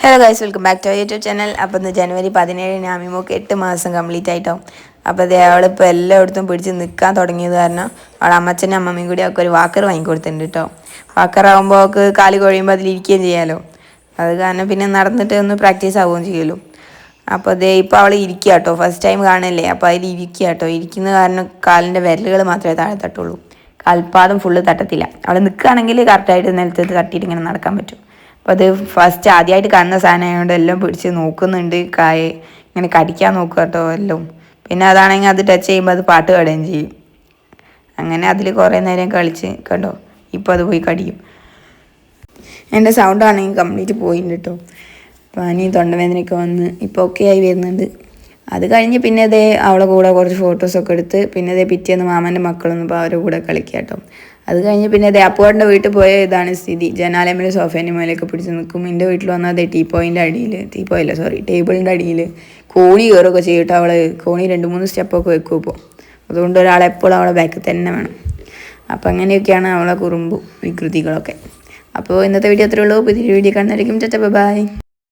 Hello guys, welcome back to YouTube channel. അപ്പോൾ ഇന്ന് ജനുവരി 17 അമ്മിമോക്ക് 8 മാസം കംപ്ലീറ്റ് ആയിട്ടാവും. അപ്പോൾ അതേ അവളിപ്പോൾ എല്ലായിടത്തും പിടിച്ച് നിൽക്കാൻ തുടങ്ങിയത് കാരണം അവളെ അമ്മച്ചനും അമ്മമ്മയും കൂടി അവൾക്ക് ഒരു വാക്കർ വാങ്ങിക്കൊടുത്തിട്ടുണ്ട് കേട്ടോ. വാക്കറാകുമ്പോൾ അവൾക്ക് കാല് കഴിയുമ്പോൾ അതിലിരിക്കുകയും ചെയ്യാമല്ലോ. അത് കാരണം പിന്നെ നടന്നിട്ട് ഒന്ന് പ്രാക്ടീസ് ആവുകയും ചെയ്യുമല്ലോ. അപ്പോൾ അതേ ഇപ്പോൾ അവൾ ഇരിക്കുക കേട്ടോ. ഫസ്റ്റ് ടൈം കാണല്ലേ, അപ്പോൾ അതിൽ ഇരിക്കുക കേട്ടോ. ഇരിക്കുന്ന കാരണം കാലിൻ്റെ വിരലുകൾ മാത്രമേ താഴെ തട്ടുള്ളൂ, കാൽപാദം ഫുള്ള് തട്ടത്തില്ല. അവൾ നിൽക്കുകയാണെങ്കിൽ കറക്റ്റായിട്ട് നിലത്ത് തട്ടിയിട്ട് ഇങ്ങനെ നടക്കാൻ പറ്റും. അപ്പോൾ അത് ഫസ്റ്റ് ആദ്യമായിട്ട് കാണുന്ന സാധനമായതുകൊണ്ട് എല്ലാം പിടിച്ച് നോക്കുന്നുണ്ട്. ഇങ്ങനെ കടിക്കാൻ നോക്കുക കേട്ടോ എല്ലാം. പിന്നെ അതാണെങ്കിൽ അത് ടച്ച് ചെയ്യുമ്പോൾ അത് പാട്ട് പാടുകയും ചെയ്യും. അങ്ങനെ അതിൽ കുറേ നേരം കളിച്ച് കണ്ടോ, ഇപ്പോൾ അത് പോയി കടിക്കും. എൻ്റെ സൗണ്ട് ആണെങ്കിൽ കംപ്ലീറ്റ് പോയിട്ടുണ്ട് കേട്ടോ. പനി തൊണ്ടവേദനയൊക്കെ വന്ന് ഇപ്പോൾ ഓക്കെ ആയി വരുന്നുണ്ട്. അത് കഴിഞ്ഞ് പിന്നെ അതേ അവളെ കൂടെ കുറച്ച് ഫോട്ടോസൊക്കെ എടുത്ത് പിന്നെ അതേ പിറ്റേന്ന് മാമൻ്റെ മക്കളൊന്നും ഇപ്പോൾ അവരുടെ കൂടെ കളിക്കുക കേട്ടോ. അത് കഴിഞ്ഞ് പിന്നെ അതേ അപ്പുവേട്ടൻ്റെ വീട്ടിൽ പോയ ഇതാണ് സ്ഥിതി. ജനാലമ്മയുടെ സോഫേൻ്റെ മേലെയൊക്കെ പിടിച്ച് നിൽക്കും. എൻ്റെ വീട്ടിൽ വന്നാൽ അതേ ടേബിളിൻ്റെ അടിയിൽ കോണി കയറുകയൊക്കെ ചെയ്തിട്ട് അവൾ കോണി 2-3 സ്റ്റെപ്പൊക്കെ വെക്കും ഇപ്പോൾ. അതുകൊണ്ട് ഒരാളെപ്പോഴും അവളെ ബാക്കിൽ തന്നെ വേണം. അപ്പോൾ അങ്ങനെയൊക്കെയാണ് അവളെ കുറുമ്പും വികൃതികളൊക്കെ. അപ്പോൾ ഇന്നത്തെ വീഡിയോ അത്രേ ഉള്ളൂ. പുതിയൊരു വീഡിയോ കാണുന്നതായിരിക്കും. ബൈ.